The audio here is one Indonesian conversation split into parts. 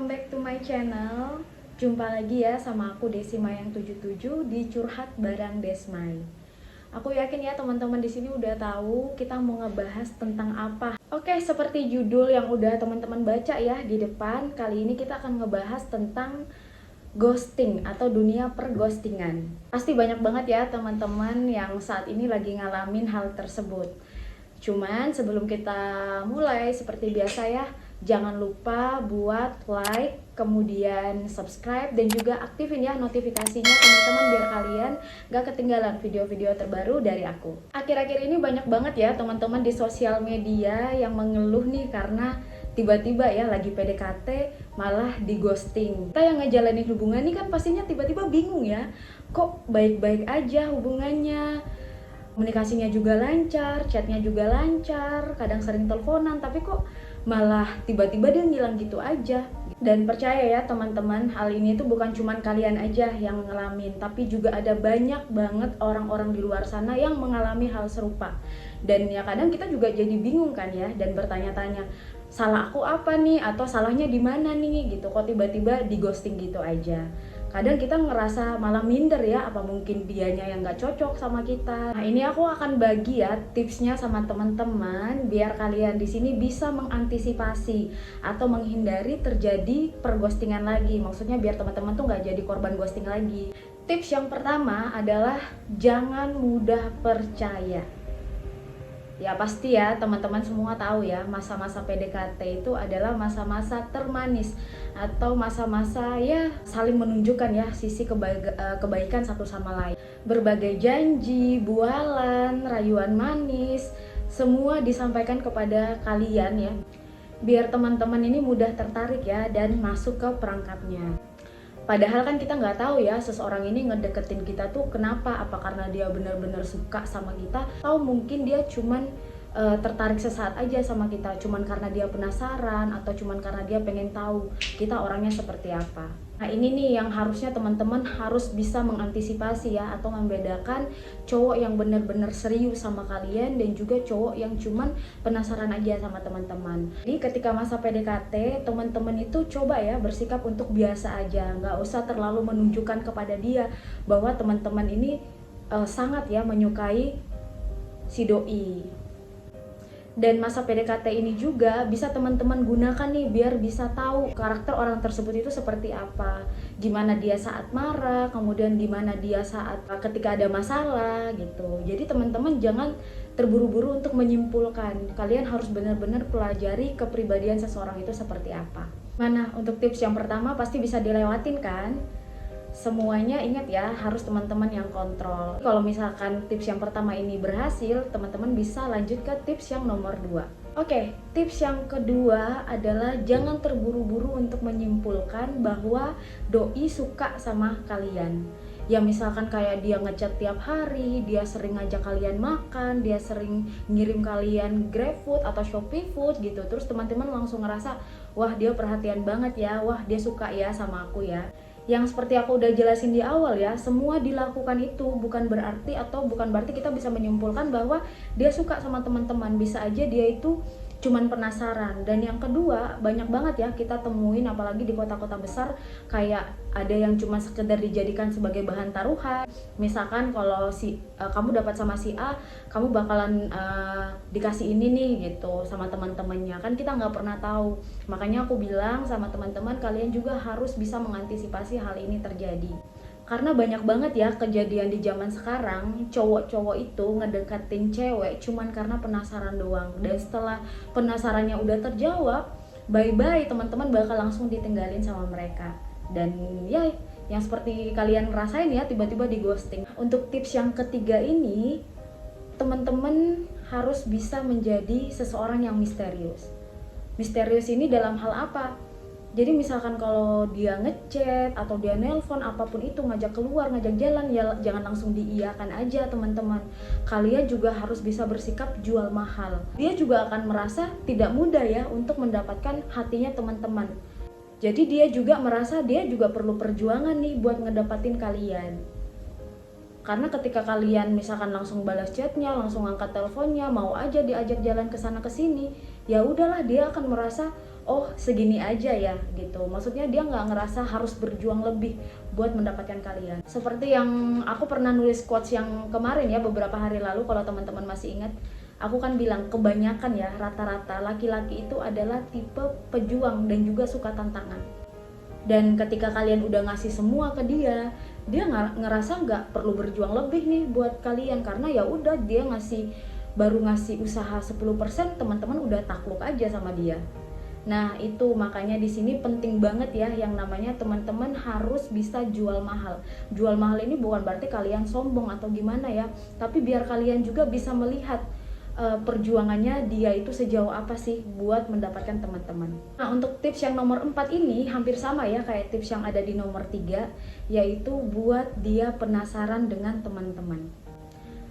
back to my channel. Jumpa lagi ya sama aku Desi Mayang 77 di Curhat Bareng Desmay. Aku yakin ya teman-teman di sini udah tahu kita mau ngebahas tentang apa. Oke, seperti judul yang udah teman-teman baca ya di depan, kali ini kita akan ngebahas tentang ghosting atau dunia perghostingan. Pasti banyak banget ya teman-teman yang saat ini lagi ngalamin hal tersebut. Cuman sebelum kita mulai seperti biasa ya, jangan lupa buat like, kemudian subscribe, dan juga aktifin ya notifikasinya teman-teman biar kalian gak ketinggalan video-video terbaru dari aku. Akhir-akhir ini banyak banget ya teman-teman di sosial media yang mengeluh nih karena tiba-tiba ya lagi PDKT malah di ghosting. Kita yang ngejalanin hubungan ini kan pastinya tiba-tiba bingung ya, kok baik-baik aja hubungannya, komunikasinya juga lancar, chatnya juga lancar, kadang sering teleponan, tapi kok malah tiba-tiba dia ngilang gitu aja. Dan percaya ya teman-teman, hal ini tuh bukan cuman kalian aja yang ngalamin, tapi juga ada banyak banget orang-orang di luar sana yang mengalami hal serupa. Dan ya kadang kita juga jadi bingung kan ya, dan bertanya-tanya, salah aku apa nih, atau salahnya di mana nih gitu, kok tiba-tiba di ghosting gitu aja. Kadang kita ngerasa malah minder ya, apa mungkin dianya yang gak cocok sama kita. Nah ini aku akan bagi ya tipsnya sama teman-teman biar kalian di sini bisa mengantisipasi atau menghindari terjadi perghostingan lagi. Maksudnya biar teman-teman tuh gak jadi korban ghosting lagi. Tips yang pertama adalah jangan mudah percaya. Ya pasti ya teman-teman semua tahu ya, masa-masa PDKT itu adalah masa-masa termanis atau masa-masa ya saling menunjukkan ya sisi kebaikan satu sama lain. Berbagai janji, bualan, rayuan manis, semua disampaikan kepada kalian ya, biar teman-teman ini mudah tertarik ya dan masuk ke perangkapnya. Padahal kan kita nggak tahu ya seseorang ini ngedeketin kita tuh kenapa, apa karena dia benar-benar suka sama kita, atau mungkin dia cuman tertarik sesaat aja sama kita, cuman karena dia penasaran, atau cuman karena dia pengen tahu kita orangnya seperti apa. Nah ini nih yang harusnya teman-teman harus bisa mengantisipasi ya, atau membedakan cowok yang benar-benar serius sama kalian dan juga cowok yang cuman penasaran aja sama teman-teman. Jadi ketika masa PDKT, teman-teman itu coba ya bersikap untuk biasa aja, nggak usah terlalu menunjukkan kepada dia bahwa teman-teman ini sangat ya menyukai si doi. Dan masa PDKT ini juga bisa teman-teman gunakan nih biar bisa tahu karakter orang tersebut itu seperti apa, gimana dia saat marah, kemudian gimana dia saat ketika ada masalah gitu. Jadi teman-teman jangan terburu-buru untuk menyimpulkan, kalian harus benar-benar pelajari kepribadian seseorang itu seperti apa. Mana untuk tips yang pertama pasti bisa dilewatin kan? Semuanya ingat ya, harus teman-teman yang kontrol. Kalau misalkan tips yang pertama ini berhasil, teman-teman bisa lanjut ke tips yang nomor 2. Oke, tips yang kedua adalah jangan terburu-buru untuk menyimpulkan bahwa doi suka sama kalian. Ya misalkan kayak dia ngechat tiap hari, dia sering ngajak kalian makan, dia sering ngirim kalian GrabFood atau ShopeeFood gitu. Terus teman-teman langsung ngerasa, wah dia perhatian banget ya, wah dia suka ya sama aku ya. Yang seperti aku udah jelasin di awal ya, semua dilakukan itu bukan berarti kita bisa menyimpulkan bahwa dia suka sama teman-teman. Bisa aja dia itu cuman penasaran. Dan yang kedua, banyak banget ya kita temuin apalagi di kota-kota besar, kayak ada yang cuma sekedar dijadikan sebagai bahan taruhan. Misalkan kalau kamu dapat sama si A, kamu bakalan dikasih ini nih gitu sama teman-temannya. Kan kita nggak pernah tahu. Makanya aku bilang sama teman-teman, kalian juga harus bisa mengantisipasi hal ini terjadi. Karena banyak banget ya kejadian di zaman sekarang, cowok-cowok itu ngedekatin cewek cuman karena penasaran doang. Dan setelah penasarannya udah terjawab, bye-bye, teman-teman bakal langsung ditinggalin sama mereka. Dan ya yang seperti kalian rasain ya, tiba-tiba di ghosting. Untuk tips yang ketiga ini, teman-teman harus bisa menjadi seseorang yang misterius. Misterius ini dalam hal apa? Jadi misalkan kalau dia ngechat atau dia nelpon, apapun itu, ngajak keluar, ngajak jalan, ya jangan langsung diiyakan aja teman-teman. Kalian juga harus bisa bersikap jual mahal. Dia juga akan merasa tidak mudah ya untuk mendapatkan hatinya teman-teman. Jadi dia juga merasa dia juga perlu perjuangan nih buat ngedapatin kalian. Karena ketika kalian misalkan langsung balas chatnya, langsung angkat teleponnya, mau aja diajak jalan ke sana ke sini, ya udahlah dia akan merasa, oh segini aja ya gitu. Maksudnya dia nggak ngerasa harus berjuang lebih buat mendapatkan kalian. Seperti yang aku pernah nulis quotes yang kemarin ya, beberapa hari lalu, kalau teman-teman masih ingat. Aku kan bilang kebanyakan ya, rata-rata laki-laki itu adalah tipe pejuang dan juga suka tantangan. Dan ketika kalian udah ngasih semua ke dia ngerasa nggak perlu berjuang lebih nih buat kalian, karena ya udah dia baru ngasih usaha 10%, teman-teman udah takluk aja sama dia. Nah itu makanya di sini penting banget ya yang namanya teman-teman harus bisa jual mahal. Jual mahal ini bukan berarti kalian sombong atau gimana ya, tapi biar kalian juga bisa melihat perjuangannya dia itu sejauh apa sih buat mendapatkan teman-teman. Nah untuk tips yang nomor 4 ini hampir sama ya kayak tips yang ada di nomor 3, yaitu buat dia penasaran dengan teman-teman.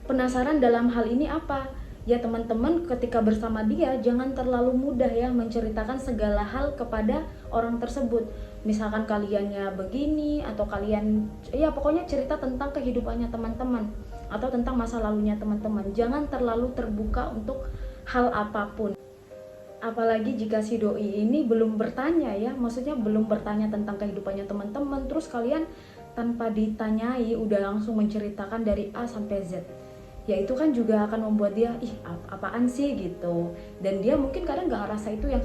Penasaran dalam hal ini apa? Ya teman-teman ketika bersama dia jangan terlalu mudah ya menceritakan segala hal kepada orang tersebut. Misalkan kaliannya begini atau kalian ya pokoknya cerita tentang kehidupannya teman-teman atau tentang masa lalunya teman-teman. Jangan terlalu terbuka untuk hal apapun. Apalagi jika si doi ini belum bertanya ya, maksudnya belum bertanya tentang kehidupannya teman-teman, terus kalian tanpa ditanyai udah langsung menceritakan dari A sampai Z. Ya itu kan juga akan membuat dia apaan sih gitu, dan dia mungkin kadang nggak ngerasa itu yang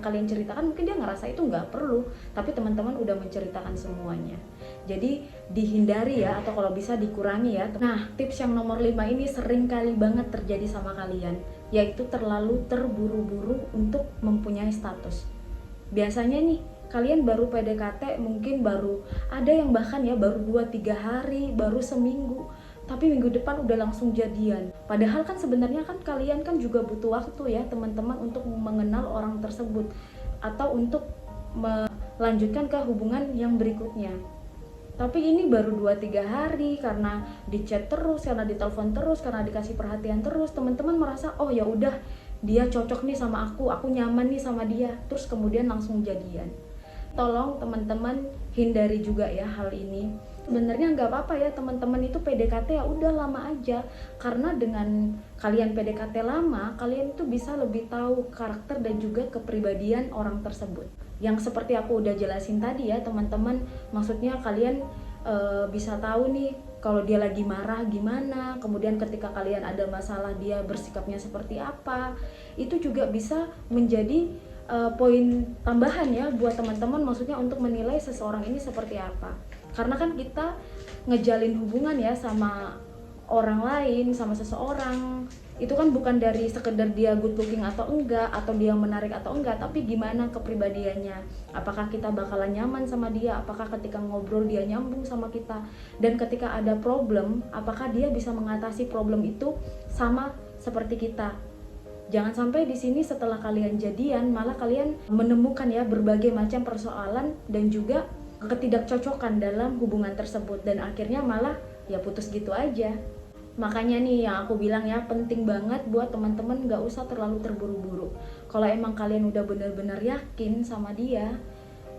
kalian ceritakan, mungkin dia ngerasa itu nggak perlu, tapi teman-teman udah menceritakan semuanya. Jadi dihindari ya, atau kalau bisa dikurangi ya. Nah tips yang nomor 5 ini sering kali banget terjadi sama kalian, yaitu terlalu terburu-buru untuk mempunyai status. Biasanya nih kalian baru PDKT, mungkin baru ada yang bahkan ya baru 2-3 hari, baru seminggu, tapi minggu depan udah langsung jadian. Padahal kan sebenarnya kan kalian kan juga butuh waktu ya teman-teman untuk mengenal orang tersebut atau untuk melanjutkan ke hubungan yang berikutnya. Tapi ini baru 2-3 hari karena di chat terus, karena ditelepon terus, karena dikasih perhatian terus, teman-teman merasa oh ya udah dia cocok nih sama aku nyaman nih sama dia, terus kemudian langsung jadian. Tolong teman-teman hindari juga ya hal ini. Sebenarnya nggak apa-apa ya teman-teman itu PDKT ya udah lama aja, karena dengan kalian PDKT lama kalian itu bisa lebih tahu karakter dan juga kepribadian orang tersebut. Yang seperti aku udah jelasin tadi ya teman-teman, maksudnya kalian bisa tahu nih kalau dia lagi marah gimana, kemudian ketika kalian ada masalah dia bersikapnya seperti apa. Itu juga bisa menjadi poin tambahan ya buat teman-teman, maksudnya untuk menilai seseorang ini seperti apa. Karena kan kita ngejalin hubungan ya sama orang lain, sama seseorang, itu kan bukan dari sekedar dia good looking atau enggak, atau dia menarik atau enggak, tapi gimana kepribadiannya. Apakah kita bakalan nyaman sama dia, apakah ketika ngobrol dia nyambung sama kita, dan ketika ada problem, apakah dia bisa mengatasi problem itu sama seperti kita. Jangan sampai di sini setelah kalian jadian malah kalian menemukan ya berbagai macam persoalan dan juga ketidakcocokan dalam hubungan tersebut, dan akhirnya malah ya putus gitu aja. Makanya nih yang aku bilang ya, penting banget buat teman-teman gak usah terlalu terburu-buru. Kalau emang kalian udah benar-benar yakin sama dia,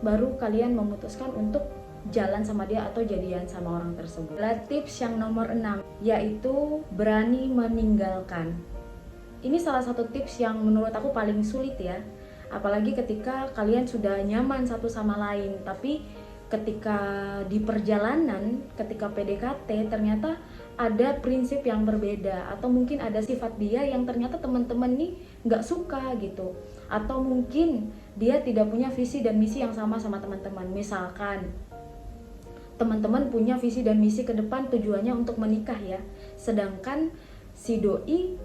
baru kalian memutuskan untuk jalan sama dia atau jadian sama orang tersebut. Tips yang nomor 6 yaitu berani meninggalkan. Ini salah satu tips yang menurut aku paling sulit ya, apalagi ketika kalian sudah nyaman satu sama lain, tapi ketika di perjalanan, ketika PDKT ternyata ada prinsip yang berbeda, atau mungkin ada sifat dia yang ternyata teman-teman nih nggak suka gitu, atau mungkin dia tidak punya visi dan misi yang sama teman-teman. Misalkan teman-teman punya visi dan misi ke depan, tujuannya untuk menikah ya, sedangkan si doi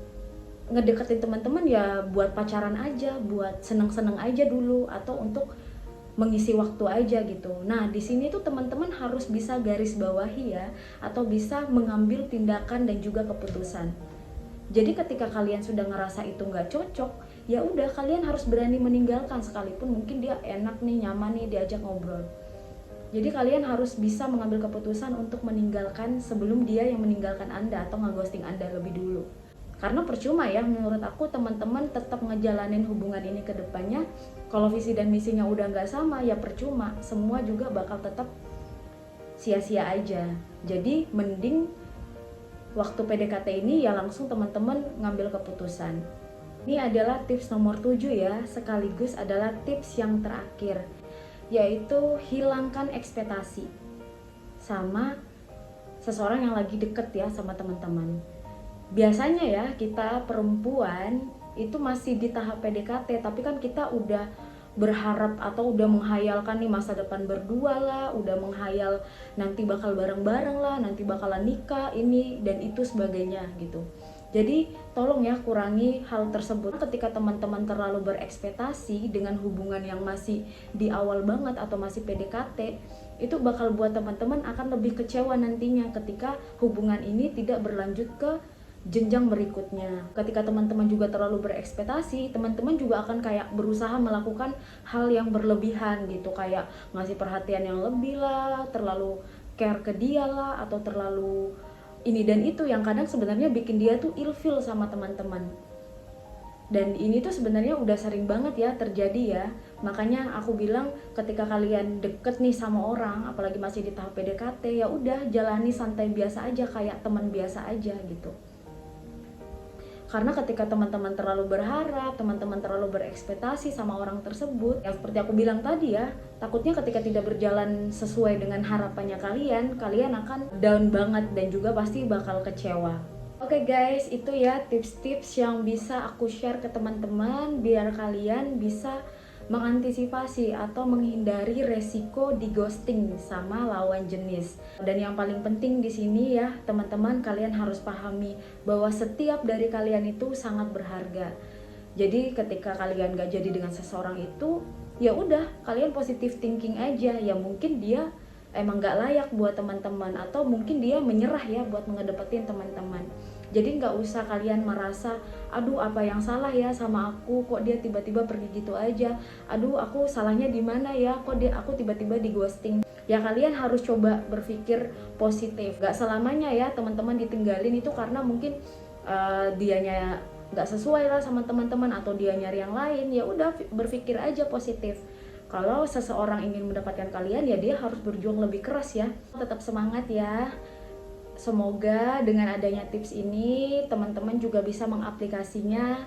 ngedeketin teman-teman ya buat pacaran aja, buat seneng-seneng aja dulu, atau untuk mengisi waktu aja gitu. Nah di sini tuh teman-teman harus bisa garis bawahi ya, atau bisa mengambil tindakan dan juga keputusan. Jadi ketika kalian sudah ngerasa itu nggak cocok, ya udah kalian harus berani meninggalkan, sekalipun mungkin dia enak nih, nyaman nih diajak ngobrol. Jadi kalian harus bisa mengambil keputusan untuk meninggalkan sebelum dia yang meninggalkan Anda atau ngeghosting Anda lebih dulu. Karena percuma ya menurut aku teman-teman tetap ngejalanin hubungan ini ke depannya, kalau visi dan misinya udah nggak sama ya percuma, semua juga bakal tetap sia-sia aja. Jadi mending waktu PDKT ini ya langsung teman-teman ngambil keputusan. Ini adalah tips nomor 7 ya, sekaligus adalah tips yang terakhir, yaitu hilangkan ekspektasi sama seseorang yang lagi deket ya sama teman-teman. Biasanya ya kita perempuan itu masih di tahap PDKT, tapi kan kita udah berharap atau udah menghayalkan nih masa depan berdua lah, udah menghayal nanti bakal bareng-bareng lah, nanti bakalan nikah ini dan itu sebagainya gitu. Jadi tolong ya kurangi hal tersebut. Ketika teman-teman terlalu berekspektasi dengan hubungan yang masih di awal banget atau masih PDKT, itu bakal buat teman-teman akan lebih kecewa nantinya ketika hubungan ini tidak berlanjut ke jenjang berikutnya. Ketika teman-teman juga terlalu berekspektasi, teman-teman juga akan kayak berusaha melakukan hal yang berlebihan gitu, kayak ngasih perhatian yang lebih lah, terlalu care ke dia lah, atau terlalu ini dan itu yang kadang sebenarnya bikin dia tuh ilfeel sama teman-teman. Dan ini tuh sebenarnya udah sering banget ya terjadi ya. Makanya aku bilang ketika kalian deket nih sama orang, apalagi masih di tahap PDKT, ya udah jalani santai biasa aja kayak teman biasa aja gitu. Karena ketika teman-teman terlalu berharap, teman-teman terlalu berekspektasi sama orang tersebut, yang seperti aku bilang tadi ya, takutnya ketika tidak berjalan sesuai dengan harapannya kalian akan down banget dan juga pasti bakal kecewa. Oke guys, itu ya tips-tips yang bisa aku share ke teman-teman biar kalian bisa mengantisipasi atau menghindari resiko di ghosting sama lawan jenis. Dan yang paling penting di sini ya, teman-teman, kalian harus pahami bahwa setiap dari kalian itu sangat berharga. Jadi ketika kalian gak jadi dengan seseorang itu, ya udah, kalian positive thinking aja. Ya mungkin dia emang gak layak buat teman-teman, atau mungkin dia menyerah ya buat ngedapetin teman-teman. Jadi nggak usah kalian merasa, aduh apa yang salah ya sama aku, kok dia tiba-tiba pergi gitu aja, aduh aku salahnya di mana ya, kok aku tiba-tiba di ghosting. Ya kalian harus coba berpikir positif. Nggak selamanya ya teman-teman ditinggalin itu karena mungkin dianya nggak sesuai lah sama teman-teman atau dia nyari yang lain. Ya udah, berpikir aja positif. Kalau seseorang ingin mendapatkan kalian, ya dia harus berjuang lebih keras ya. Tetap semangat ya. Semoga dengan adanya tips ini teman-teman juga bisa mengaplikasikan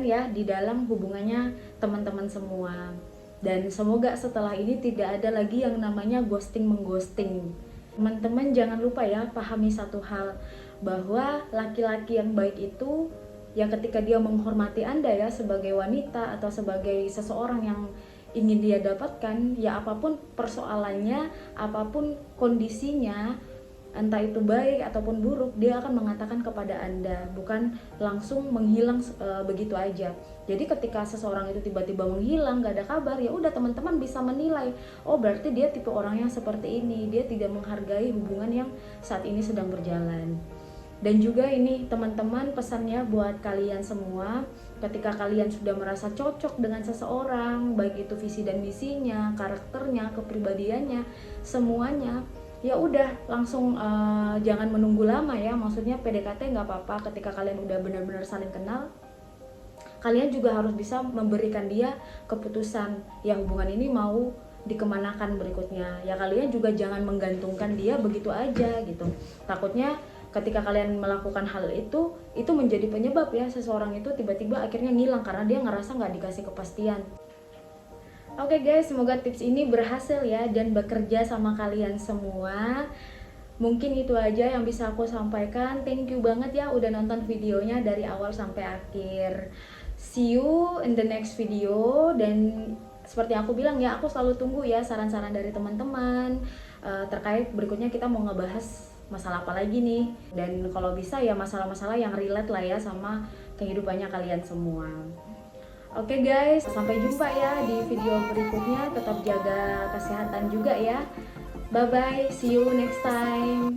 ya di dalam hubungannya teman-teman semua. Dan semoga setelah ini tidak ada lagi yang namanya ghosting-mengghosting. Teman-teman jangan lupa ya, pahami satu hal, bahwa laki-laki yang baik itu ya ketika dia menghormati Anda ya sebagai wanita atau sebagai seseorang yang ingin dia dapatkan, ya apapun persoalannya, apapun kondisinya, entah itu baik ataupun buruk, dia akan mengatakan kepada Anda, bukan langsung menghilang begitu aja. Jadi ketika seseorang itu tiba-tiba menghilang, gak ada kabar, ya udah teman-teman bisa menilai, oh berarti dia tipe orang yang seperti ini, dia tidak menghargai hubungan yang saat ini sedang berjalan. Dan juga ini teman-teman, pesannya buat kalian semua, ketika kalian sudah merasa cocok dengan seseorang, baik itu visi dan misinya, karakternya, kepribadiannya, semuanya, ya udah langsung jangan menunggu lama ya. Maksudnya PDKT nggak apa-apa, ketika kalian udah benar-benar saling kenal, kalian juga harus bisa memberikan dia keputusan ya hubungan ini mau dikemanakan berikutnya. Ya kalian juga jangan menggantungkan dia begitu aja gitu. Takutnya ketika kalian melakukan hal itu menjadi penyebab ya seseorang itu tiba-tiba akhirnya ngilang karena dia ngerasa nggak dikasih kepastian. Oke guys, semoga tips ini berhasil ya dan bekerja sama kalian semua. Mungkin itu aja yang bisa aku sampaikan. Thank you banget ya udah nonton videonya dari awal sampai akhir. See you in the next video. Dan seperti aku bilang ya, aku selalu tunggu ya saran-saran dari teman-teman terkait berikutnya kita mau ngebahas masalah apa lagi nih. Dan kalau bisa ya masalah-masalah yang relate lah ya sama kehidupannya kalian semua. Oke guys, sampai jumpa ya di video berikutnya. Tetap jaga kesehatan juga ya. Bye bye, see you next time.